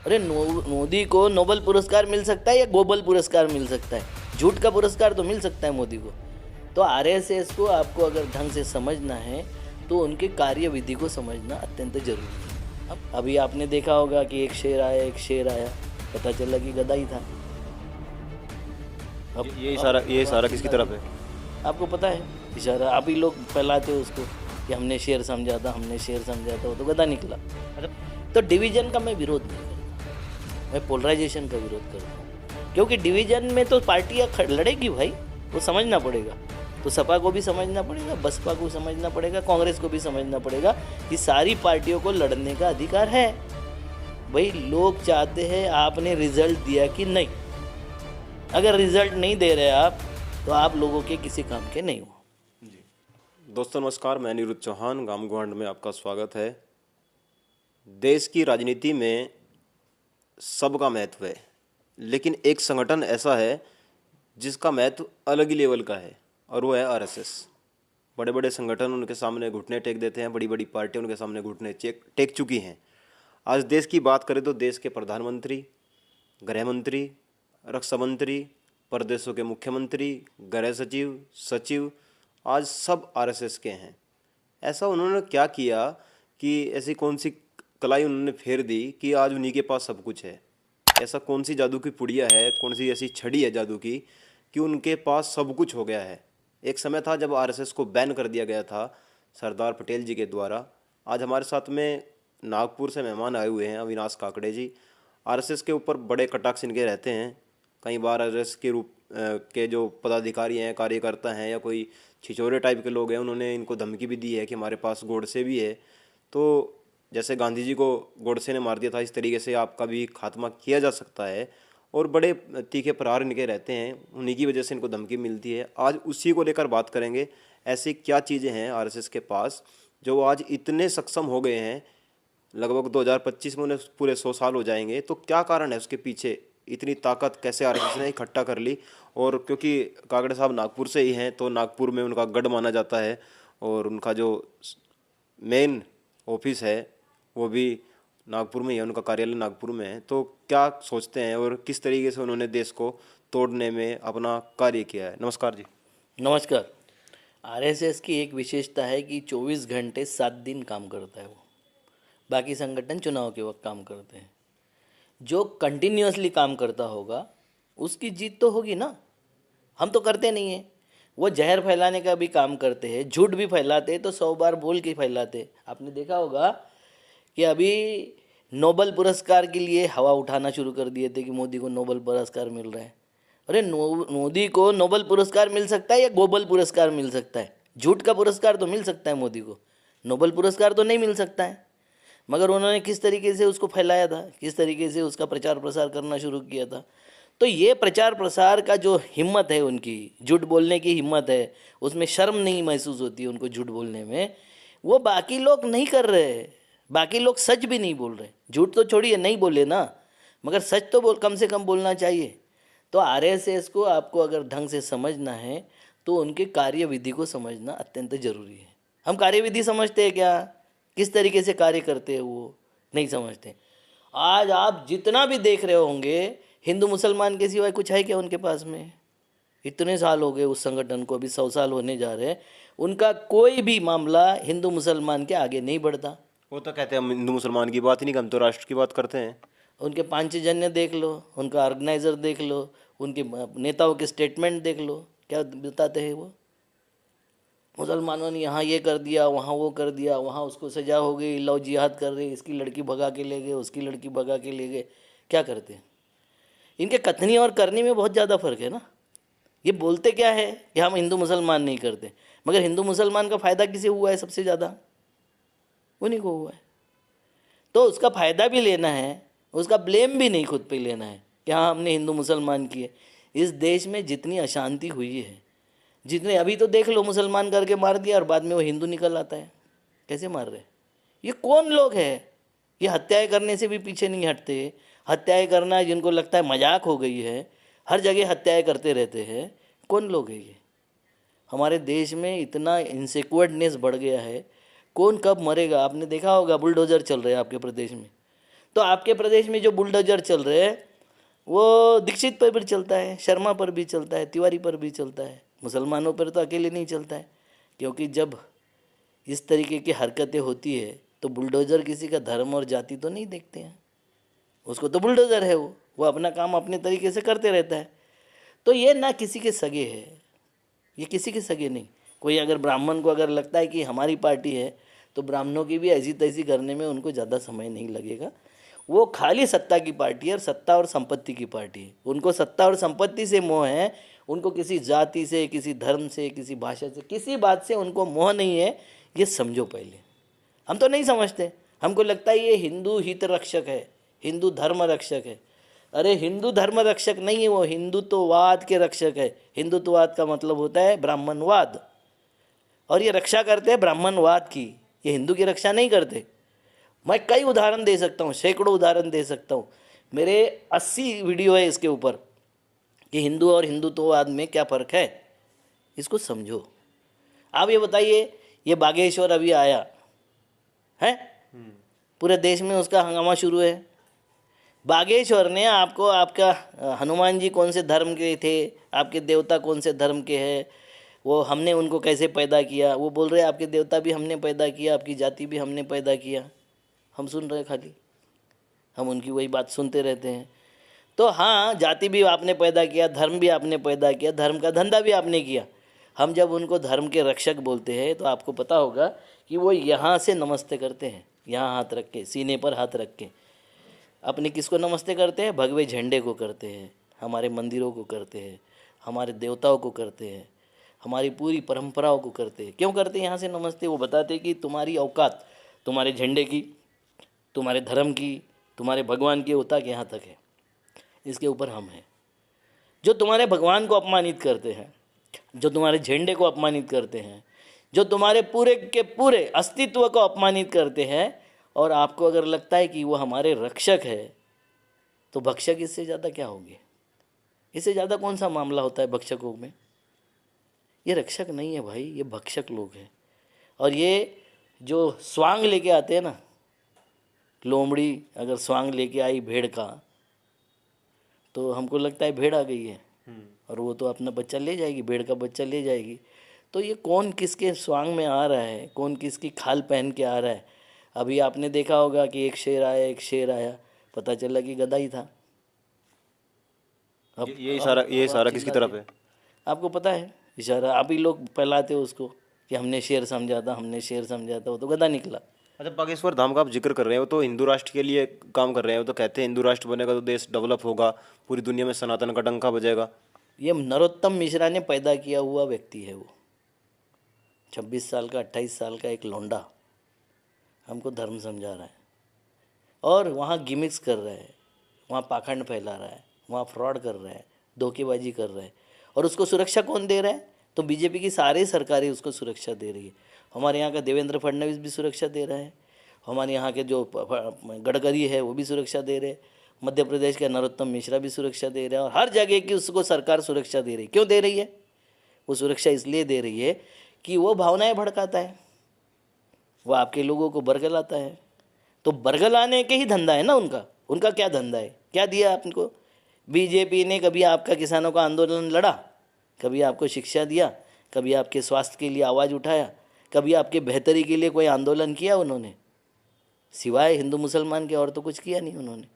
अरे मोदी को नोबेल पुरस्कार मिल सकता है या गोबल पुरस्कार मिल सकता है? झूठ का पुरस्कार तो मिल सकता है मोदी को। तो आरएसएस को आपको अगर ढंग से समझना है तो उनके कार्यविधि को समझना अत्यंत जरूरी है। अब अभी आपने देखा होगा कि एक शेर आया, पता चला कि गधा ही था। अब ये इशारा किसकी तरफ है? आपको पता है इशारा, आप ही लोग फैलाते हो उसको कि हमने शेर समझा था, वो तो गधा निकला। तो डिवीजन का मैं विरोध नहीं करता, मैं पोलराइजेशन का विरोध करता हूँ, क्योंकि डिवीजन में तो पार्टियाँ लड़ेगी भाई, वो समझना पड़ेगा। तो सपा को भी समझना पड़ेगा, बसपा को समझना पड़ेगा, कांग्रेस को भी समझना पड़ेगा कि सारी पार्टियों को लड़ने का अधिकार है। भाई लोग चाहते हैं आपने रिजल्ट दिया कि नहीं। अगर रिजल्ट नहीं दे रहे आप तो आप लोगों के किसी काम के नहीं हो। दोस्तों नमस्कार, मैं अनिरुद्ध चौहान, गांव गुआंढ में आपका स्वागत है। देश की राजनीति में सबका महत्व है, लेकिन एक संगठन ऐसा है जिसका महत्व अलग ही लेवल का है, और वो है आरएसएस। बड़े बड़े संगठन उनके सामने घुटने टेक देते हैं, बड़ी बड़ी पार्टियां उनके सामने घुटने टेक चुकी हैं। आज देश की बात करें तो देश के प्रधानमंत्री, गृह मंत्री, रक्षा मंत्री, प्रदेशों के मुख्यमंत्री, गृह सचिव, सचिव आज सब आरएसएस के हैं। ऐसा उन्होंने क्या किया कि ऐसी कौन सी कलाई उन्होंने फेर दी कि आज उन्हीं के पास सब कुछ है? ऐसा कौन सी जादू की पुड़िया है, कौन सी ऐसी छड़ी है जादू की कि उनके पास सब कुछ हो गया है? एक समय था जब आरएसएस को बैन कर दिया गया था सरदार पटेल जी के द्वारा। आज हमारे साथ में नागपुर से मेहमान आए हुए हैं अविनाश काकड़े जी। आरएसएस के ऊपर बड़े कटाक्ष इनके रहते हैं। कई बार आरएसएस के रूप के जो पदाधिकारी हैं, कार्यकर्ता हैं या कोई छिछोरे टाइप के लोग हैं, उन्होंने इनको धमकी भी दी है कि हमारे पास गोडसे भी है। तो जैसे गांधी जी को गोडसे ने मार दिया था, इस तरीके से आपका भी खात्मा किया जा सकता है। और बड़े तीखे प्रहार इनके रहते हैं, उन्हीं की वजह से इनको धमकी मिलती है। आज उसी को लेकर बात करेंगे। ऐसी क्या चीज़ें हैं आरएसएस के पास जो आज इतने सक्षम हो गए हैं? लगभग 2025 में उन्हें पूरे 100 साल हो जाएंगे। तो क्या कारण है उसके पीछे? इतनी ताकत कैसे आरएसएस ने इकट्ठा कर ली? और क्योंकि काकड़े साहब नागपुर से ही हैं, तो नागपुर में उनका गढ़ माना जाता है, और उनका जो मेन ऑफिस है वो भी नागपुर में ही है, उनका कार्यालय नागपुर में है। तो क्या सोचते हैं और किस तरीके से उन्होंने देश को तोड़ने में अपना कार्य किया है? नमस्कार जी। नमस्कार। आरएसएस की एक विशेषता है कि 24 घंटे 7 दिन काम करता है वो। बाकी संगठन चुनाव के वक्त काम करते हैं। जो कंटिन्यूअसली काम करता होगा उसकी जीत तो होगी ना। हम तो करते नहीं हैं। वो जहर फैलाने का भी काम करते हैं, झूठ भी फैलाते हैं, तो 100 बार बोल के फैलाते। आपने देखा होगा कि अभी नोबेल पुरस्कार के लिए हवा उठाना शुरू कर दिए थे कि मोदी को नोबेल पुरस्कार मिल रहा है। अरे मोदी को नोबेल पुरस्कार मिल सकता है या गोबल पुरस्कार मिल सकता है? झूठ का पुरस्कार तो मिल सकता है मोदी को, नोबेल पुरस्कार तो नहीं मिल सकता है। मगर उन्होंने किस तरीके से उसको फैलाया था, किस तरीके से उसका प्रचार प्रसार करना शुरू किया था। तो ये प्रचार प्रसार का जो हिम्मत है, उनकी झूठ बोलने की हिम्मत है, उसमें शर्म नहीं महसूस होती उनको झूठ बोलने में, वो बाकी लोग नहीं कर रहे। बाकी लोग सच भी नहीं बोल रहे। झूठ तो छोड़िए, नहीं बोले ना, मगर सच तो कम से कम बोलना चाहिए। तो आरएसएस को आपको अगर ढंग से समझना है तो उनके कार्यविधि को समझना अत्यंत जरूरी है। हम कार्यविधि समझते हैं क्या? किस तरीके से कार्य करते हैं वो नहीं समझते। आज आप जितना भी देख रहे होंगे, हिंदू मुसलमान के सिवाय कुछ है क्या उनके पास में? इतने साल हो गए उस संगठन को, अभी 100 साल होने जा रहे हैं, उनका कोई भी मामला हिंदू मुसलमान के आगे नहीं बढ़ता। वो तो कहते हैं हम हिंदू मुसलमान की बात ही नहीं, हम तो राष्ट्र की बात करते हैं। उनके पांचजन्य देख लो, उनका ऑर्गेनाइजर देख लो, उनके नेताओं के स्टेटमेंट देख लो, क्या बताते हैं वो? मुसलमानों ने यहाँ ये कर दिया, वहाँ वो कर दिया, वहाँ उसको सजा हो गई, लो जिहाद कर रहे, इसकी लड़की भगा के ले गए, उसकी लड़की भगा के ले गए। क्या करते हैं? इनके कथनी और करने में बहुत ज़्यादा फर्क है ना। ये बोलते क्या है कि हम हिंदू मुसलमान नहीं करते, मगर हिंदू मुसलमान का फ़ायदा किसे हुआ है? सबसे ज़्यादा उन्हीं को हुआ है। तो उसका फ़ायदा भी लेना है, उसका ब्लेम भी नहीं खुद पे लेना है कि हाँ हमने हिंदू मुसलमान किए। इस देश में जितनी अशांति हुई है, जितने अभी तो देख लो, मुसलमान करके मार दिया और बाद में वो हिंदू निकल आता है। कैसे मार रहे? ये कौन लोग हैं? ये हत्याएं करने से भी पीछे नहीं हटते। हत्याएं करना जिनको लगता है मजाक हो गई है, हर जगह हत्याएं करते रहते हैं। कौन लोग हैं ये? हमारे देश में इतना इनसिक्योर्डनेस बढ़ गया है, कौन कब मरेगा। आपने देखा होगा बुलडोज़र चल रहे हैं आपके प्रदेश में, तो आपके प्रदेश में जो बुलडोजर चल रहे हैं वो दीक्षित पर भी चलता है, शर्मा पर भी चलता है, तिवारी पर भी चलता है, मुसलमानों पर तो अकेले नहीं चलता है। क्योंकि जब इस तरीके की हरकतें होती है तो बुलडोजर किसी का धर्म और जाति तो नहीं देखते हैं, उसको तो बुलडोजर है, वो अपना काम अपने तरीके से करते रहता है। तो ये ना किसी के सगे है, ये किसी के सगे नहीं। कोई अगर ब्राह्मण को अगर लगता है कि हमारी पार्टी है तो ब्राह्मणों की भी ऐसी तैसी करने में उनको ज़्यादा समय नहीं लगेगा। वो खाली सत्ता की पार्टी है और सत्ता और संपत्ति की पार्टी है। उनको सत्ता और संपत्ति से मोह है, उनको किसी जाति से, किसी धर्म से, किसी भाषा से, किसी बात से उनको मोह नहीं है। ये समझो पहले। हम तो नहीं समझते, हमको लगता है ये हिंदू हित रक्षक है, हिंदू धर्म रक्षक है। अरे हिंदू धर्म रक्षक नहीं है, वो हिंदुत्ववाद के रक्षक है। हिंदुत्ववाद का मतलब होता है ब्राह्मणवाद, और ये रक्षा करते हैं ब्राह्मणवाद की, ये हिंदू की रक्षा नहीं करते। मैं कई उदाहरण दे सकता हूँ, सैकड़ों उदाहरण दे सकता हूँ। मेरे 80 वीडियो है इसके ऊपर कि हिंदू और हिंदुत्ववाद में क्या फ़र्क है, इसको समझो। आप ये बताइए, ये बागेश्वर अभी आया है, पूरे देश में उसका हंगामा शुरू है। बागेश्वर ने आपको, आपका हनुमान जी कौन से धर्म के थे, आपके देवता कौन से धर्म के हैं, वो हमने उनको कैसे पैदा किया, वो बोल रहे हैं आपके देवता भी हमने पैदा किया, आपकी जाति भी हमने पैदा किया। हम सुन रहे खाली, हम उनकी वही बात सुनते रहते हैं। तो हाँ, जाति भी आपने पैदा किया, धर्म भी आपने पैदा किया, धर्म का धंधा भी आपने किया। हम जब उनको धर्म के रक्षक बोलते हैं तो आपको पता होगा कि वो यहाँ से नमस्ते करते हैं, यहाँ हाथ रख के, सीने पर हाथ रख के। अपने किसको नमस्ते करते हैं? भगवे झंडे को करते हैं, हमारे मंदिरों को करते हैं, हमारे देवताओं को करते हैं, हमारी पूरी परंपराओं को करते हैं। क्यों करते हैं यहाँ से नमस्ते? वो बताते हैं कि तुम्हारी औकात तुम्हारे झंडे की, तुम्हारे धर्म की, तुम्हारे भगवान की औकात यहाँ तक है, इसके ऊपर हम हैं। जो तुम्हारे भगवान को अपमानित करते हैं, जो तुम्हारे झंडे को अपमानित करते हैं, जो तुम्हारे पूरे के पूरे अस्तित्व को अपमानित करते हैं, और आपको अगर लगता है कि वो हमारे रक्षक है, तो भक्षक इससे ज़्यादा क्या होंगे? इससे ज़्यादा कौन सा मामला होता है भक्षकों में? ये रक्षक नहीं है भाई, ये भक्षक लोग हैं। और ये जो स्वांग लेके आते हैं ना, लोमड़ी अगर स्वांग लेके आई भेड़ का, तो हमको लगता है भेड़ आ गई है और वो तो अपना बच्चा ले जाएगी, भेड़ का बच्चा ले जाएगी। तो ये कौन किसके स्वांग में आ रहा है, कौन किसकी खाल पहन के आ रहा है? अभी आपने देखा होगा कि एक शेर आया, एक शेर आया, पता चला कि गधा ही था। अब ये इशारा किसकी तरफ है? आपको पता है इशारा? आप ही लोग फैलाते हो उसको कि हमने शेर समझा था, हमने शेर समझा था, वो तो गधा निकला। अच्छा, बागेश्वर धाम का आप जिक्र कर रहे हैं, वो तो हिंदू राष्ट्र के लिए काम कर रहे हैं। वो तो कहते हैं हिंदू राष्ट्र बनेगा तो देश डेवलप होगा, पूरी दुनिया में सनातन का डंका बजेगा। ये नरोत्तम मिश्रा ने पैदा किया हुआ व्यक्ति है। वो 26 साल का, 28 साल का एक लौंडा हमको धर्म समझा रहा है, और वहाँ गिमिक्स कर रहा है, वहाँ पाखंड फैला रहा है, वहाँ फ्रॉड कर रहा है, धोखेबाजी कर रहा है। और उसको सुरक्षा कौन दे रहा है? तो बीजेपी की सारी सरकारें उसको सुरक्षा दे रही है। हमारे यहाँ का देवेंद्र फडणवीस भी सुरक्षा दे रहा है, हमारे यहाँ के जो गडकरी है वो भी सुरक्षा दे रहे, मध्य प्रदेश का नरोत्तम मिश्रा भी सुरक्षा दे रहा है, और हर जगह की उसको सरकार सुरक्षा दे रही है। क्यों दे रही है? वो सुरक्षा इसलिए दे रही है कि वो भावनाएं भड़काता है, वो आपके लोगों को बरगलाता है। तो बरगलाने के ही धंधा है ना उनका। उनका क्या धंधा है? क्या दिया आपको? बीजेपी ने कभी आपका किसानों का आंदोलन लड़ा? कभी आपको शिक्षा दिया? कभी आपके स्वास्थ्य के लिए आवाज़ उठाया? कभी आपके बेहतरी के लिए कोई आंदोलन किया उन्होंने? सिवाय हिंदू मुसलमान के और तो कुछ किया नहीं उन्होंने।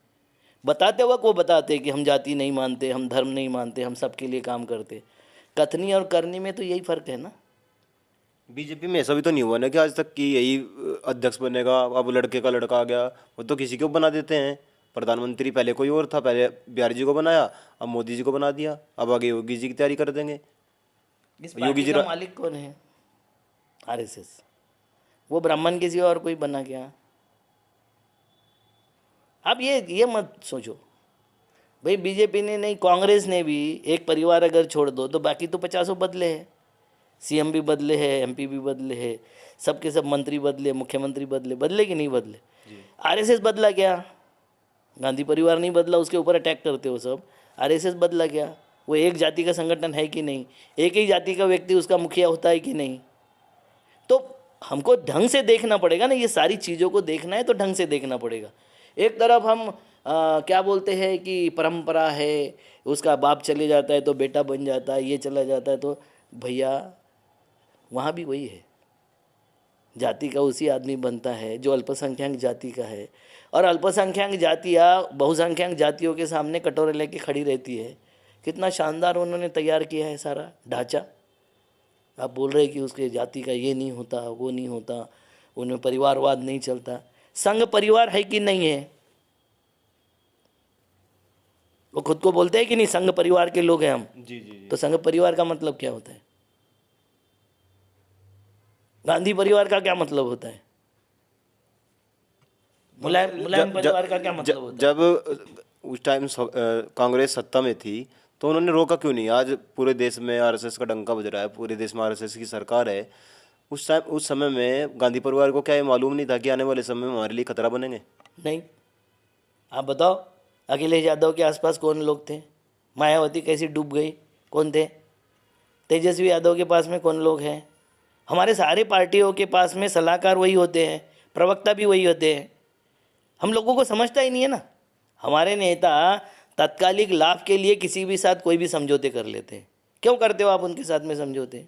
बताते वक्त वो बताते कि हम जाति नहीं मानते, हम धर्म नहीं मानते, हम सबके लिए काम करते। कथनी और करनी में तो यही फ़र्क है ना। बीजेपी में ऐसा भी तो नहीं हुआ ना कि आज तक कि यही अध्यक्ष बनेगा, अब लड़के का लड़का आ गया। वो तो किसी को बना देते हैं। प्रधानमंत्री पहले कोई और था, पहले बिहारी जी को बनाया, अब मोदी जी को बना दिया, अब आगे योगी जी की तैयारी कर देंगे। इस पार्टी का मालिक कौन है? आरएसएस। वो ब्राह्मण के सिवा और कोई बना क्या? अब ये मत सोचो भाई, बीजेपी ने नहीं, कांग्रेस ने भी एक परिवार अगर छोड़ दो तो बाकी तो 50 बदले हैं। सीएम भी बदले हैं, एमपी भी बदले हैं, सबके सब मंत्री बदले, मुख्यमंत्री बदले कि नहीं बदले? आरएसएस बदला क्या? गांधी परिवार नहीं बदला, उसके ऊपर अटैक करते हो सब। आरएसएस बदला क्या? वो एक जाति का संगठन है कि नहीं? एक ही जाति का व्यक्ति उसका मुखिया होता है कि नहीं? तो हमको ढंग से देखना पड़ेगा ना, ये सारी चीज़ों को देखना है तो ढंग से देखना पड़ेगा। एक तरफ हम क्या बोलते हैं कि परंपरा है, उसका बाप चले जाता है तो बेटा बन जाता है, ये चला जाता है तो भैया वहाँ भी वही है, जाति का उसी आदमी बनता है जो अल्पसंख्यक जाति का है, और अल्पसंख्यक जातियाँ बहुसंख्यक जातियों के सामने कटोरे लेके खड़ी रहती है। कितना शानदार उन्होंने तैयार किया है सारा ढांचा। आप बोल रहे कि उसके जाति का ये नहीं होता, वो नहीं होता, उनमें परिवारवाद नहीं चलता। संघ परिवार है कि नहीं है? वो खुद को बोलते हैं कि नहीं, संघ परिवार के लोग हैं हम। जी जी जी। तो संघ परिवार का मतलब क्या होता है? गांधी परिवार का क्या मतलब होता है? मुलायम परिवार का क्या मतलब होता है? जब उस टाइम कांग्रेस सत्ता में थी तो उन्होंने रोका क्यों नहीं? आज पूरे देश में आरएसएस का डंका बज रहा है, पूरे देश में आरएसएस की सरकार है। उस समय में गांधी परिवार को क्या ये मालूम नहीं था कि आने वाले समय में हमारे लिए खतरा बनेंगे? नहीं। आप बताओ, अखिलेश यादव के आसपास कौन लोग थे? मायावती कैसी डूब गई, कौन थे? तेजस्वी यादव के पास में कौन लोग हैं? हमारे सारे पार्टियों के पास में सलाहकार वही होते हैं, प्रवक्ता भी वही होते हैं। हम लोगों को समझता ही नहीं है ना। हमारे नेता तात्कालिक लाभ के लिए किसी भी साथ कोई भी समझौते कर लेते हैं। क्यों करते हो आप उनके साथ में समझौते?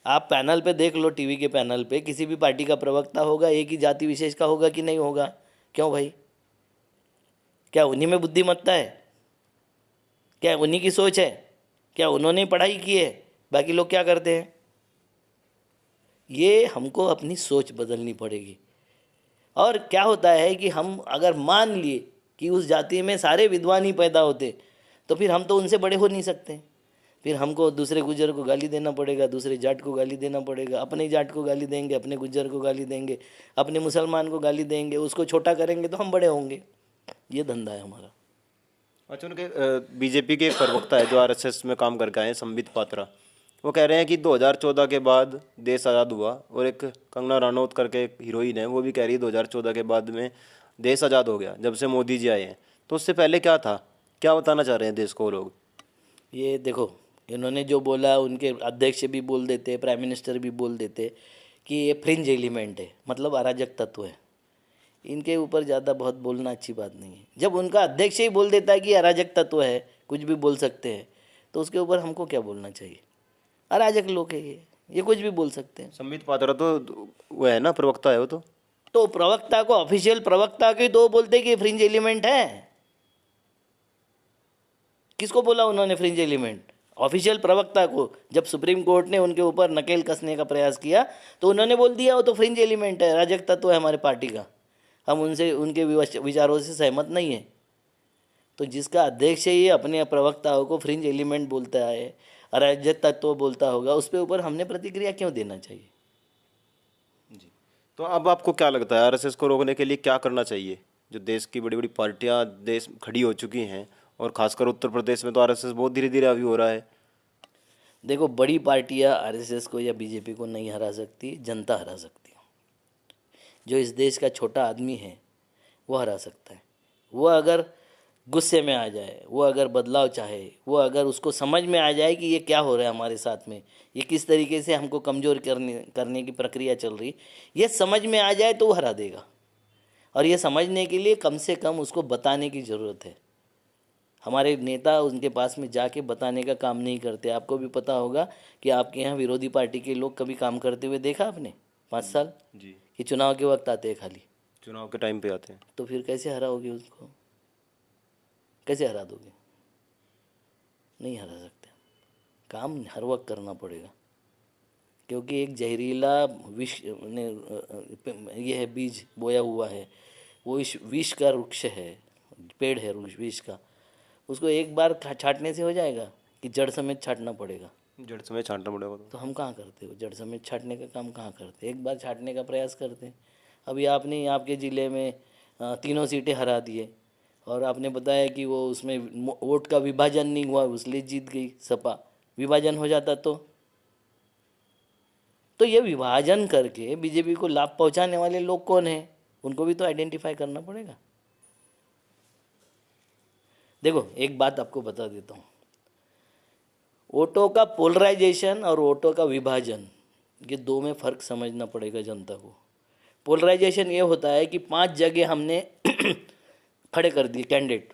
आप पैनल पे देख लो, टीवी के पैनल पे किसी भी पार्टी का प्रवक्ता होगा, एक ही जाति विशेष का होगा कि नहीं होगा? क्यों भाई? क्या उन्हीं में बुद्धिमत्ता है? क्या उन्हीं की सोच है? क्या उन्होंने पढ़ाई की है? बाकी लोग क्या करते हैं? ये हमको अपनी सोच बदलनी पड़ेगी। और क्या होता है कि हम अगर मान लिए कि उस जाति में सारे विद्वान ही पैदा होते, तो फिर हम तो उनसे बड़े हो नहीं सकते। फिर हमको दूसरे गुज्जर को गाली देना पड़ेगा, दूसरे जाट को गाली देना पड़ेगा, अपने जाट को गाली देंगे, अपने गुज्जर को गाली देंगे, अपने मुसलमान को गाली देंगे, उसको छोटा करेंगे तो हम बड़े होंगे। ये धंधा है हमारा। अच्छा, उनके बीजेपी के प्रवक्ता है जो आरएसएस में काम करके आए हैं, संबित पात्रा, वो कह रहे हैं कि 2014 के बाद देश आज़ाद हुआ। और एक कंगना रनौत करके एक हीरोइन है, वो भी कह रही है 2014 के बाद में देश आज़ाद हो गया जब से मोदी जी आए हैं। तो उससे पहले क्या था? क्या बताना चाह रहे हैं देश को वो लोग? ये देखो, इन्होंने जो बोला उनके अध्यक्ष भी बोल देते, प्राइम मिनिस्टर भी बोल देते कि ये फ्रिंज एलिमेंट है, मतलब अराजक तत्व है। इनके ऊपर ज़्यादा बहुत बोलना अच्छी बात नहीं है। जब उनका अध्यक्ष ही बोल देता है कि अराजक तत्व है, कुछ भी बोल सकते हैं, तो उसके ऊपर हमको क्या बोलना चाहिए? अराजक लोग है ये कुछ भी बोल सकते हैं। संबित पात्रा तो वो है ना, प्रवक्ता है वो तो प्रवक्ता को, ऑफिशियल प्रवक्ता के तो बोलते कि फ्रिंज एलिमेंट है। किसको बोला उन्होंने फ्रिंज एलिमेंट? ऑफिशियल प्रवक्ता को। जब सुप्रीम कोर्ट ने उनके ऊपर नकेल कसने का प्रयास किया तो उन्होंने बोल दिया वो तो फ्रिंज एलिमेंट है, अराजक तत्व है हमारे पार्टी का, हम उनसे, उनके विचारों से सहमत नहीं है। तो जिसका अध्यक्ष है ये अपने प्रवक्ताओं को फ्रिंज एलिमेंट बोलता है, अराजक तत्व बोलता होगा, उस पे ऊपर हमने प्रतिक्रिया क्यों देना चाहिए? जी। तो अब आपको क्या लगता है आरएसएस को रोकने के लिए क्या करना चाहिए? जो देश की बड़ी बड़ी पार्टियां देश खड़ी हो चुकी हैं, और खासकर उत्तर प्रदेश में तो आरएसएस बहुत धीरे धीरे अभी हो रहा है। देखो, बड़ी पार्टियां आरएसएस को या बीजेपी को नहीं हरा सकती, जनता हरा सकती है। जो इस देश का छोटा आदमी है वो हरा सकता है। वो अगर गुस्से में आ जाए, वो अगर बदलाव चाहे, वो अगर उसको समझ में आ जाए कि ये क्या हो रहा है हमारे साथ में, ये किस तरीके से हमको कमज़ोर करने की प्रक्रिया चल रही, ये समझ में आ जाए तो वो हरा देगा। और ये समझने के लिए कम से कम उसको बताने की ज़रूरत है। हमारे नेता उनके पास में जाके बताने का काम नहीं करते। आपको भी पता होगा कि आपके यहाँ विरोधी पार्टी के लोग कभी काम करते हुए देखा आपने 5 साल? जी। कि चुनाव के वक्त आते हैं खाली। चुनाव के टाइम पे आते हैं। तो फिर कैसे हराओगे उसको? कैसे हरा दोगे? नहीं हरा सकते। काम हर वक्त करना पड़ेगा, क्योंकि एक जहरीला विष ने ये है, बीज बोया हुआ है। वो इस विष का वृक्ष है, पेड़ है विष का। उसको एक बार छाटने से हो जाएगा कि जड़ समेत छाटना पड़ेगा? जड़ समेत छांटना पड़ेगा। तो हम कहाँ करते हो? जड़ समेत छाटने का काम कहाँ करते? एक बार छाटने का प्रयास करते हैं। अभी आपने आपके ज़िले में 3 सीटें हरा दिए, और आपने बताया कि वो उसमें वोट का विभाजन नहीं हुआ, इसलिए जीत गई सपा। विभाजन हो जाता तो ये विभाजन करके बीजेपी को लाभ पहुंचाने वाले लोग कौन हैं, उनको भी तो आइडेंटिफाई करना पड़ेगा। देखो, एक बात आपको बता देता हूँ, वोटों का पोलराइजेशन और वोटों का विभाजन, ये दो में फ़र्क समझना पड़ेगा जनता को। पोलराइजेशन ये होता है कि 5 जगह हमने खड़े कर दिए कैंडिडेट,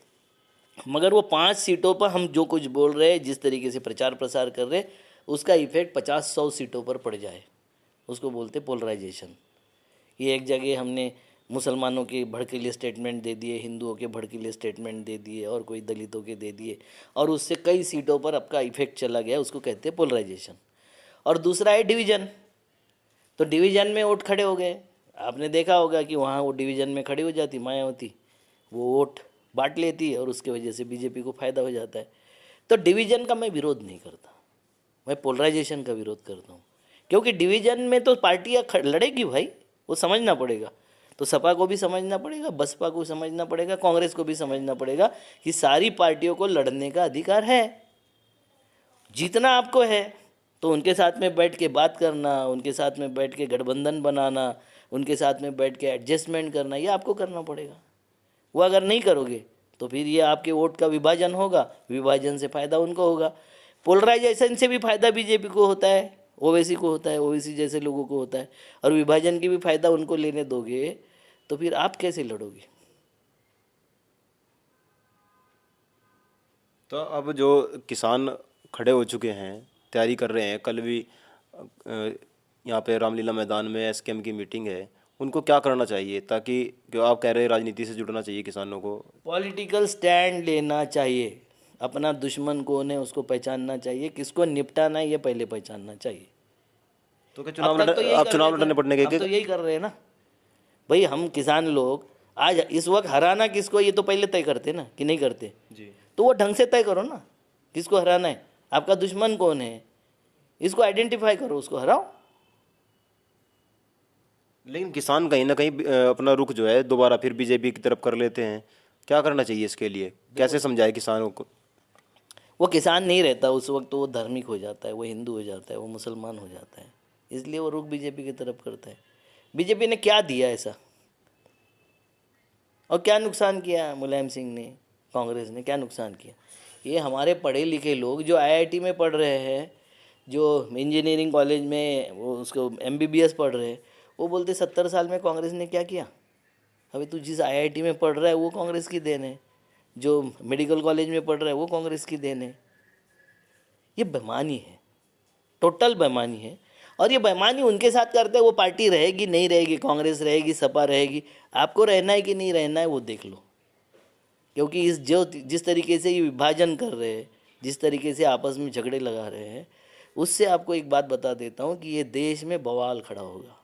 मगर वो 5 सीटों पर हम जो कुछ बोल रहे हैं, जिस तरीके से प्रचार प्रसार कर रहे हैं, उसका इफेक्ट 50-100 सीटों पर पड़ जाए, उसको बोलते पोलराइजेशन। ये एक जगह हमने मुसलमानों के भड़कीले स्टेटमेंट दे दिए, हिंदुओं के भड़कीले स्टेटमेंट दे दिए, और कोई दलितों के दे दिए, और उससे कई सीटों पर आपका इफेक्ट चला गया, उसको कहते हैं पोलराइजेशन। और दूसरा है डिवीज़न। तो डिवीज़न में वोट खड़े हो गए, आपने देखा होगा कि वहाँ वो डिवीज़न में खड़ी हो जाती मायावती, वो वोट बांट लेती है और उसके वजह से बीजेपी को फ़ायदा हो जाता है। तो डिवीज़न का मैं विरोध नहीं करता, मैं पोलराइजेशन का विरोध करता हूँ, क्योंकि डिवीज़न में तो पार्टियाँ लड़ेगी भाई, वो समझना पड़ेगा। तो सपा को भी समझना पड़ेगा, बसपा को समझना पड़ेगा, कांग्रेस को भी समझना पड़ेगा कि सारी पार्टियों को लड़ने का अधिकार है। जीतना आपको है तो उनके साथ में बैठ के बात करना, उनके साथ में बैठ के गठबंधन बनाना, उनके साथ में बैठ के एडजस्टमेंट करना, ये आपको करना पड़ेगा। वो अगर नहीं करोगे तो फिर ये आपके वोट का विभाजन होगा, विभाजन से फ़ायदा उनको होगा। पोलराइजेशन से भी फ़ायदा बीजेपी को होता है, ओवैसी को होता है, ओवैसी जैसे लोगों को होता है, और विभाजन की भी फ़ायदा उनको लेने दोगे तो फिर आप कैसे लड़ोगे? तो अब जो किसान खड़े हो चुके हैं, तैयारी कर रहे हैं, कल भी यहाँ पे रामलीला मैदान में एसकेएम की मीटिंग है, उनको क्या करना चाहिए ताकि, जो आप कह रहे हैं राजनीति से जुड़ना चाहिए किसानों को? पॉलिटिकल स्टैंड लेना चाहिए, अपना दुश्मन कौन है उसको पहचानना चाहिए, किसको निपटाना है ये पहले पहचानना चाहिए। तो क्या अब तक तो यही आप कर चुनाव रहे थे, लड़ने पड़ने अब तो यही कर रहे हैं ना भाई। हम किसान लोग आज इस वक्त हराना किसको, ये तो पहले तय करते ना कि नहीं करते। जी। तो वो ढंग से तय करो ना, किसको हराना है, आपका दुश्मन कौन है, इसको आइडेंटिफाई करो, उसको हराओ। लेकिन किसान कहीं ना कहीं अपना रुख जो है दोबारा फिर बीजेपी की तरफ कर लेते हैं, क्या करना चाहिए इसके लिए, कैसे समझाए किसानों को? वो किसान नहीं रहता उस वक्त, तो वो धार्मिक हो जाता है, वो हिंदू हो जाता है, वो मुसलमान हो जाता है, इसलिए वो रुख बीजेपी की तरफ करता है। बीजेपी ने क्या दिया ऐसा, और क्या नुकसान किया मुलायम सिंह ने, कांग्रेस ने क्या नुकसान किया? ये हमारे पढ़े लिखे लोग जो आईआईटी में पढ़ रहे हैं, जो इंजीनियरिंग कॉलेज में वो उसको एमबीबीएस पढ़ रहे हैं, वो बोलते 70 साल में कांग्रेस ने क्या किया। अभी तू जिस आईआईटी में पढ़ रहा है वो कांग्रेस की देन है, जो मेडिकल कॉलेज में पढ़ रहा है वो कांग्रेस की देन है। ये बेईमानी है, टोटल बेईमानी है। और ये बेईमानी उनके साथ करते हैं, वो पार्टी रहेगी नहीं रहेगी, कांग्रेस रहेगी सपा रहेगी, आपको रहना है कि नहीं रहना है वो देख लो। क्योंकि जिस तरीके से ये विभाजन कर रहे हैं, जिस तरीके से आपस में झगड़े लगा रहे हैं, उससे आपको एक बात बता देता हूँ कि ये देश में बवाल खड़ा होगा,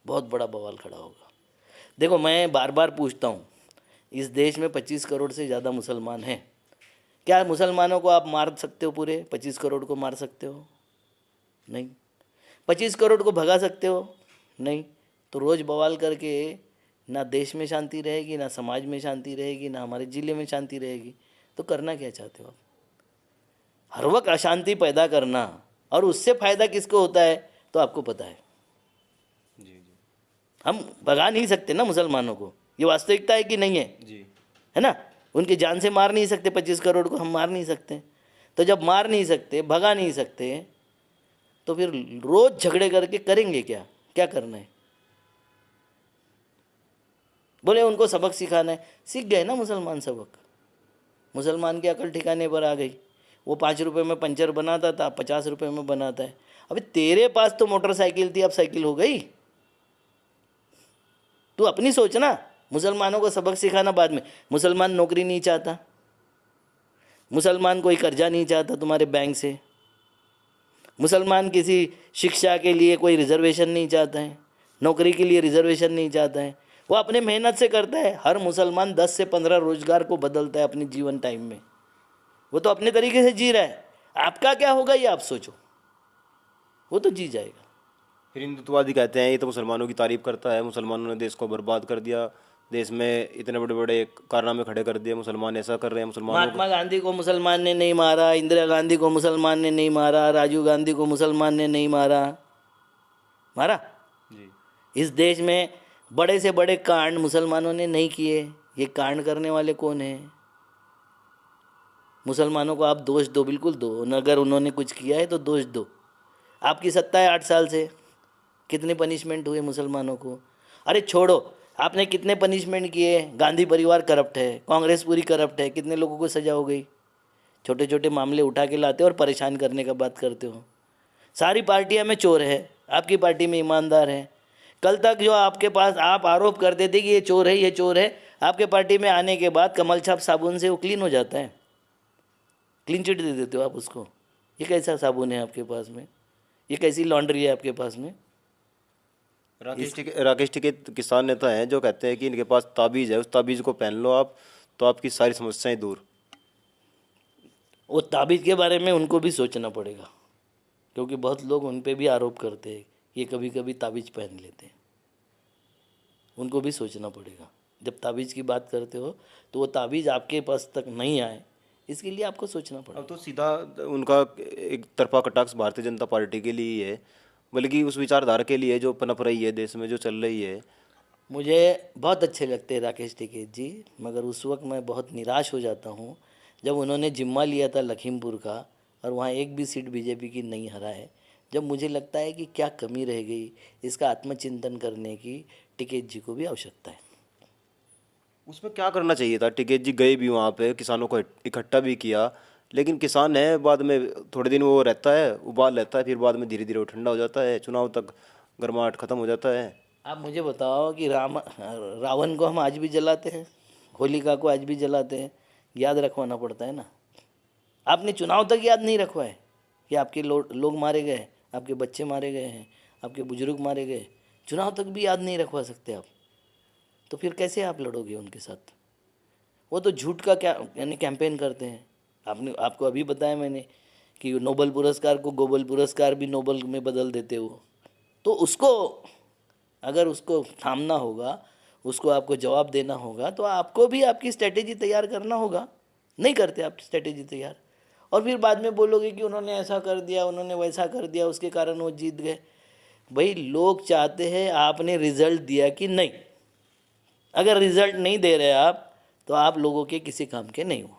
बहुत बड़ा बवाल खड़ा होगा। देखो, मैं बार बार पूछता हूँ, इस देश में 25 करोड़ से ज़्यादा मुसलमान हैं, क्या मुसलमानों को आप मार सकते हो? पूरे 25 करोड़ को मार सकते हो? नहीं। 25 करोड़ को भगा सकते हो? नहीं। तो रोज़ बवाल करके ना देश में शांति रहेगी, ना समाज में शांति रहेगी, ना हमारे ज़िले में शांति रहेगी। तो करना क्या चाहते हो आप? हर वक्त अशांति पैदा करना, और उससे फ़ायदा किसको होता है तो आपको पता है। जी जी हम भगा नहीं सकते ना मुसलमानों को, ये वास्तविकता है कि नहीं है? जी। है ना? उनकी जान से मार नहीं सकते, 25 करोड़ को हम मार नहीं सकते। तो जब मार नहीं सकते, भगा नहीं सकते, तो फिर रोज़ झगड़े करके करेंगे क्या? क्या करना है? बोले उनको सबक सिखाना है, सीख गए ना मुसलमान सबक। मुसलमान की अकल ठिकाने पर आ गई। वो 5 रुपये में पंचर बनाता था, 50 रुपये में बनाता है। अबे तेरे पास तो मोटरसाइकिल थी, अब साइकिल हो गई। तू अपनी सोचना, मुसलमानों को सबक सिखाना बाद में। मुसलमान नौकरी नहीं चाहता, मुसलमान कोई कर्जा नहीं चाहता तुम्हारे बैंक से, मुसलमान किसी शिक्षा के लिए कोई रिजर्वेशन नहीं चाहता है, नौकरी के लिए रिजर्वेशन नहीं चाहता है, वो अपने मेहनत से करता है। हर मुसलमान 10 से 15 रोजगार को बदलता है अपने जीवन टाइम में, वो तो अपने तरीके से जी रहा है। आपका क्या होगा ये आप सोचो, वो तो जी जाएगा। फिर हिंदुत्ववादी कहते हैं ये तो मुसलमानों की तारीफ करता है, मुसलमानों ने देश को बर्बाद कर दिया, देश में इतने बड़े बड़े कारनामे खड़े कर दिए, मुसलमान ऐसा कर रहे हैं, मुसलमानों महात्मा गांधी को मुसलमान ने नहीं मारा, इंदिरा गांधी को मुसलमान ने नहीं मारा, राजीव गांधी को मुसलमान ने नहीं मारा, मारा? जी। इस देश में बड़े से बड़े कांड मुसलमानों ने नहीं किए। ये कांड करने वाले कौन हैं? मुसलमानों को आप दोष दो, बिल्कुल दो, अगर उन्होंने कुछ किया है तो दोष दो। आपकी सत्ता है 8 साल से, कितने पनिशमेंट हुए मुसलमानों को? अरे छोड़ो, आपने कितने पनिशमेंट किए? गांधी परिवार करप्ट है, कांग्रेस पूरी करप्ट है, कितने लोगों को सजा हो गई? छोटे छोटे मामले उठा के लाते हो और परेशान करने का बात करते हो। सारी पार्टियां में चोर है, आपकी पार्टी में ईमानदार है। कल तक जो आपके पास आप आरोप करते थे कि ये चोर है, ये चोर है, आपके पार्टी में आने के बाद कमल छाप साबुन से वो क्लीन हो जाता है, क्लीन चिट दे देते हो आप उसको। ये कैसा साबुन है आपके पास में? ये कैसी लॉन्ड्री है आपके पास में? राकेश टिकैत किसान नेता हैं जो कहते हैं कि इनके पास ताबीज़ है, उस ताबीज़ को पहन लो आप तो आपकी सारी समस्याएं दूर। वो ताबीज़ के बारे में उनको भी सोचना पड़ेगा, क्योंकि बहुत लोग उन पे भी आरोप करते हैं, ये कभी कभी ताबीज़ पहन लेते हैं। उनको भी सोचना पड़ेगा। जब ताबीज़ की बात करते हो तो वो ताबीज़ आपके पास तक नहीं आए, इसके लिए आपको सोचना पड़ेगा। अब तो सीधा उनका एक तरफा कटाक्ष भारतीय जनता पार्टी के लिए ही है, बल्कि उस विचारधारा के लिए जो पनप रही है देश में, जो चल रही है। मुझे बहुत अच्छे लगते हैं राकेश टिकैत जी, मगर उस वक्त मैं बहुत निराश हो जाता हूँ जब उन्होंने जिम्मा लिया था लखीमपुर का और वहाँ एक भी सीट बीजेपी की नहीं हरा है। जब मुझे लगता है कि क्या कमी रह गई, इसका आत्मचिंतन करने की टिकैत जी को भी आवश्यकता है। उसमें क्या करना चाहिए था? टिकैत जी गए भी वहाँ पे, किसानों को इकट्ठा भी किया, लेकिन किसान है बाद में थोड़े दिन वो रहता है, उबाल रहता है, फिर बाद में धीरे धीरे वो ठंडा हो जाता है, चुनाव तक गर्माहट खत्म हो जाता है। आप मुझे बताओ कि रावण को हम आज भी जलाते हैं, होलिका को आज भी जलाते हैं, याद रखवाना पड़ता है ना। आपने चुनाव तक याद नहीं रखवाए कि आपके लोग मारे गए, आपके बच्चे मारे गए हैं, आपके बुजुर्ग मारे गए, चुनाव तक भी याद नहीं रखवा सकते आप, तो फिर कैसे आप लड़ोगे उनके साथ? वो तो झूठ का क्या यानी कैंपेन करते हैं। आपको अभी बताया मैंने कि नोबेल पुरस्कार को गोबल पुरस्कार भी नोबेल में बदल देते हो। तो उसको अगर उसको थामना होगा, उसको आपको जवाब देना होगा, तो आपको भी आपकी स्ट्रेटेजी तैयार करना होगा। नहीं करते आप स्ट्रेटेजी तैयार, और फिर बाद में बोलोगे कि उन्होंने ऐसा कर दिया, उन्होंने वैसा कर दिया, उसके कारण वो जीत गए। भाई लोग चाहते हैं आपने रिजल्ट दिया कि नहीं। अगर रिजल्ट नहीं दे रहे आप तो आप लोगों के किसी काम के नहीं हो।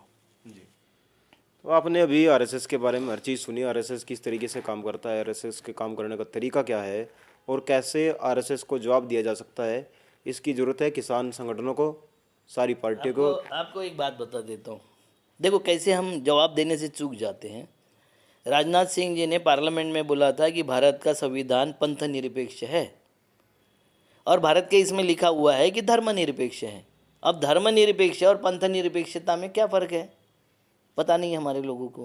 तो आपने अभी आरएसएस के बारे में हर चीज़ सुनी, आरएसएस किस तरीके से काम करता है, आरएसएस के काम करने का तरीका क्या है और कैसे आरएसएस को जवाब दिया जा सकता है, इसकी ज़रूरत है किसान संगठनों को, सारी पार्टियों को। आपको एक बात बता देता हूँ, देखो कैसे हम जवाब देने से चूक जाते हैं। राजनाथ सिंह जी ने पार्लियामेंट में बोला था कि भारत का संविधान पंथ निरपेक्ष है, और भारत के इसमें लिखा हुआ है कि धर्मनिरपेक्ष है। अब धर्मनिरपेक्ष और पंथ निरपेक्षता में क्या फ़र्क है, पता नहीं है हमारे लोगों को।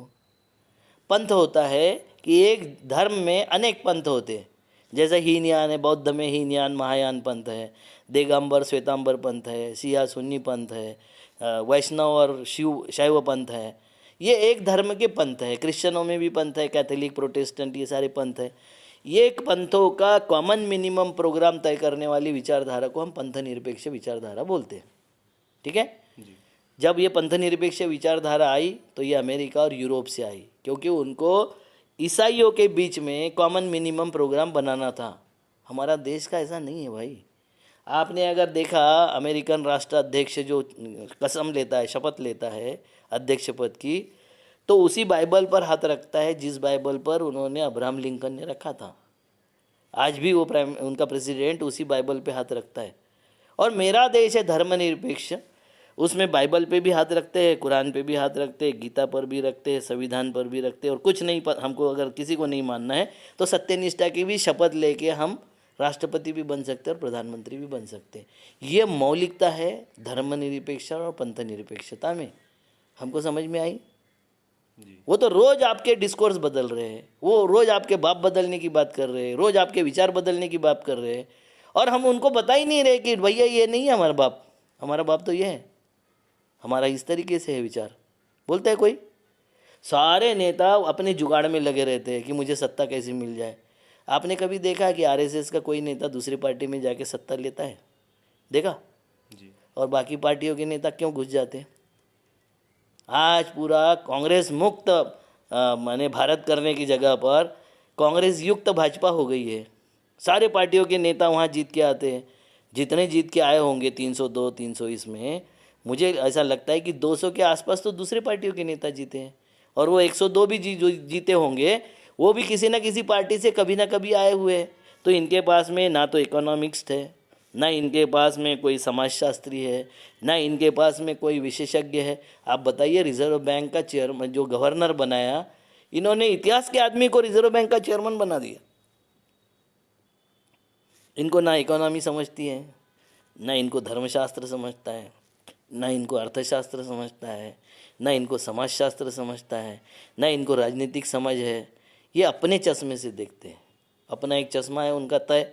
पंथ होता है कि एक धर्म में अनेक पंथ होते हैं, जैसे हीनयान है, बौद्ध में हीनयान महायान पंथ है, दिगंबर श्वेतांबर पंथ है, सिया सुन्नी पंथ है, वैष्णव और शैव पंथ है। ये एक धर्म के पंथ है। क्रिश्चियनों में भी पंथ है, कैथोलिक, प्रोटेस्टेंट, ये सारे पंथ है। ये एक पंथों का कॉमन मिनिमम प्रोग्राम तय करने वाली विचारधारा को हम पंथ निरपेक्ष विचारधारा बोलते हैं। ठीक है। जब ये पंथ निरपेक्ष विचारधारा आई तो ये अमेरिका और यूरोप से आई, क्योंकि उनको ईसाइयों के बीच में कॉमन मिनिमम प्रोग्राम बनाना था। हमारा देश का ऐसा नहीं है भाई। आपने अगर देखा, अमेरिकन राष्ट्राध्यक्ष जो कसम लेता है, शपथ लेता है अध्यक्ष पद की, तो उसी बाइबल पर हाथ रखता है जिस बाइबल पर उन्होंने अब्राहम लिंकन ने रखा था। आज भी वो उनका प्रेसिडेंट उसी बाइबल पे हाथ रखता है। और मेरा देश है धर्मनिरपेक्ष, उसमें बाइबल पे भी हाथ रखते हैं, कुरान पे भी हाथ रखते हैं, गीता पर भी रखते हैं, संविधान पर भी रखते हैं। और कुछ नहीं, हमको अगर किसी को नहीं मानना है तो सत्यनिष्ठा की भी शपथ लेके हम राष्ट्रपति भी बन सकते हैं और प्रधानमंत्री भी बन सकते हैं। ये मौलिकता है धर्मनिरपेक्षता और पंथ निरपेक्षता में। हमको समझ में आई? वो तो रोज़ आपके डिस्कोर्स बदल रहे हैं, वो रोज़ आपके बाप बदलने की बात कर रहे हैं, रोज़ आपके विचार बदलने की बात कर रहे हैं, और हम उनको बता ही नहीं रहे कि भैया ये नहीं है हमारा बाप तो ये है, हमारा इस तरीके से है विचार। बोलते हैं कोई, सारे नेता अपने जुगाड़ में लगे रहते हैं कि मुझे सत्ता कैसे मिल जाए। आपने कभी देखा कि आरएसएस का कोई नेता दूसरी पार्टी में जाके सत्ता लेता है? देखा? जी। और बाकी पार्टियों के नेता क्यों घुस जाते हैं? आज पूरा कांग्रेस मुक्त माने भारत करने की जगह पर कांग्रेस युक्त भाजपा हो गई है। सारे पार्टियों के नेता वहाँ जीत के आते हैं। जितने जीत के आए होंगे 302 300, इसमें मुझे ऐसा लगता है कि 200 के आसपास तो दूसरी पार्टियों के नेता जीते हैं, और वो 102 भी जीते होंगे, वो भी किसी न किसी पार्टी से कभी ना कभी आए हुए हैं। तो इनके पास में ना तो इकोनॉमिक्स है, ना इनके पास में कोई समाजशास्त्री है, ना इनके पास में कोई विशेषज्ञ है। आप बताइए, रिजर्व बैंक का चेयरमैन जो गवर्नर बनाया, इन्होंने इतिहास के आदमी को रिजर्व बैंक का चेयरमैन बना दिया। इनको ना इकोनॉमी समझती है, ना इनको धर्मशास्त्र समझता है, ना इनको अर्थशास्त्र समझता है, ना इनको समाजशास्त्र समझता है, ना इनको राजनीतिक समझ है। ये अपने चश्मे से देखते हैं, अपना एक चश्मा है उनका तय,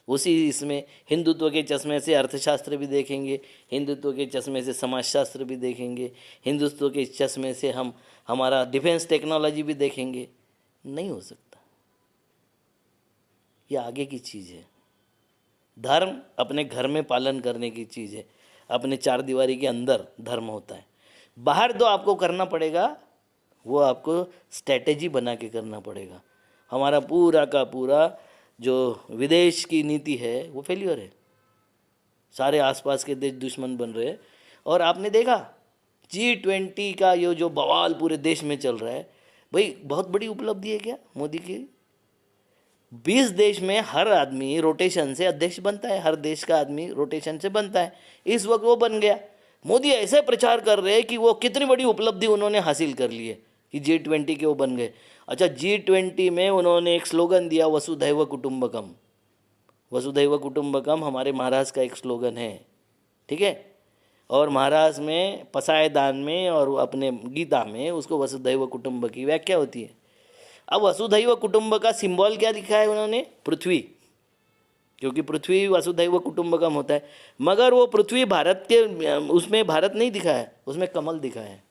उसी इसमें हिंदुत्व के चश्मे से अर्थशास्त्र भी देखेंगे, हिंदुत्व के चश्मे से समाजशास्त्र भी देखेंगे, हिंदुत्व के चश्मे से हम हमारा डिफेंस टेक्नोलॉजी भी देखेंगे। नहीं हो सकता, ये आगे की चीज़ है। धर्म अपने घर में पालन करने की चीज़ है, अपने चार दीवारी के अंदर धर्म होता है। बाहर जो आपको करना पड़ेगा वो आपको स्ट्रैटेजी बना के करना पड़ेगा। हमारा पूरा का पूरा जो विदेश की नीति है वो फेलियर है। सारे आसपास के देश दुश्मन बन रहे हैं। और आपने देखा G20 का ये जो बवाल पूरे देश में चल रहा है, भाई बहुत बड़ी उपलब्धि है क्या मोदी की? 20 देश में हर आदमी रोटेशन से अध्यक्ष बनता है, हर देश का आदमी रोटेशन से बनता है। इस वक्त वो बन गया। मोदी ऐसे प्रचार कर रहे हैं कि वो कितनी बड़ी उपलब्धि उन्होंने हासिल कर ली है कि G20 के वो बन गए। अच्छा, G20 में उन्होंने एक स्लोगन दिया, वसुधैव कुटुंबकम। वसुधैव कुटुंबकम हमारे महाराष्ट्र का एक स्लोगन है, ठीक है। और महाराष्ट्र में पसाय दान में और अपने गीता में उसको वसुधैव कुटुंब की व्याख्या होती है। अब वसुधैव कुटुंब का सिंबल क्या लिखा है उन्होंने? पृथ्वी, क्योंकि पृथ्वी वसुधैव कुटुंबकम होता है। मगर वो पृथ्वी भारत के उसमें भारत नहीं दिखा है, उसमें कमल दिखा है।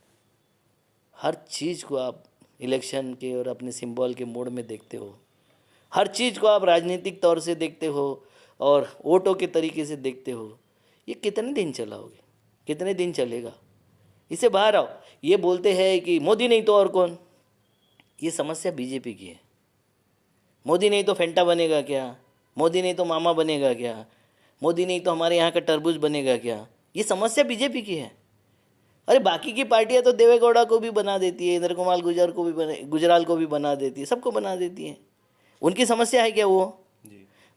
हर चीज़ को आप इलेक्शन के और अपने सिंबल के मोड में देखते हो, हर चीज़ को आप राजनीतिक तौर से देखते हो और वोटों के तरीके से देखते हो। ये कितने दिन चलाओगे, कितने दिन चलेगा? इससे बाहर आओ। ये बोलते हैं कि मोदी नहीं तो और कौन। ये समस्या बीजेपी की है। मोदी नहीं तो फेंटा बनेगा क्या? मोदी नहीं तो मामा बनेगा क्या? मोदी नहीं तो हमारे यहाँ का तरबूज बनेगा क्या? ये समस्या बीजेपी की है। अरे बाकी की पार्टियां तो देवेगौड़ा को भी बना देती है, इंद्र कुमार गुजराल को भी बना देती है, सबको बना देती है। उनकी समस्या है क्या वो?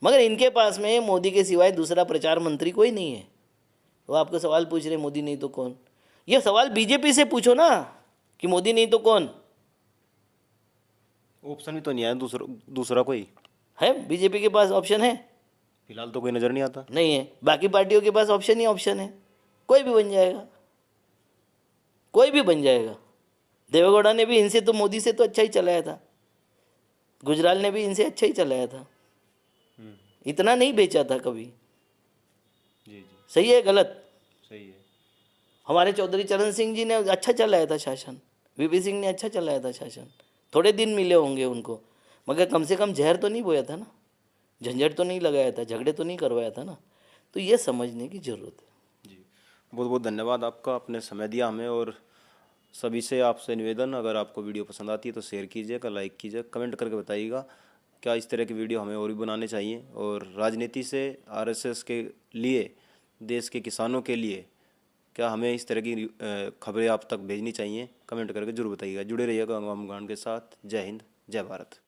मगर इनके पास में मोदी के सिवाय दूसरा प्रचार मंत्री कोई नहीं है। वो आपको सवाल पूछ रहे मोदी नहीं तो कौन। ये सवाल बीजेपी से पूछो ना कि मोदी नहीं तो कौन। ऑप्शन भी तो नहीं आया दूसरा कोई है? बीजेपी के पास ऑप्शन है? फिलहाल तो कोई नज़र नहीं आता। नहीं है। बाकी पार्टियों के पास ऑप्शन ही ऑप्शन है। कोई भी बन जाएगा, कोई भी बन जाएगा। देवेगौड़ा ने भी इनसे तो मोदी से तो अच्छा ही चलाया था, गुजराल ने भी इनसे अच्छा ही चलाया था, इतना नहीं बेचा था कभी। जी। सही है गलत? सही है। हमारे चौधरी चरण सिंह जी ने अच्छा चलाया था शासन, वीपी सिंह ने अच्छा चलाया था शासन। थोड़े दिन मिले होंगे उनको, मगर कम से कम जहर तो नहीं बोया था ना, झंझट तो नहीं लगाया था, झगड़े तो नहीं करवाया था ना। तो ये समझने की ज़रूरत है। जी, बहुत बहुत धन्यवाद आपका, आपने समय दिया हमें। और सभी से आपसे निवेदन, अगर आपको वीडियो पसंद आती है तो शेयर कीजिएगा, लाइक कीजिएगा, कमेंट करके बताइएगा क्या इस तरह की वीडियो हमें और भी बनाने चाहिए। और राजनीति से आरएसएस के लिए, देश के किसानों के लिए क्या हमें इस तरह की खबरें आप तक भेजनी चाहिए, कमेंट करके जरूर बताइएगा। जुड़े रहिएगा गांव गांड के साथ। जय हिंद, जय भारत।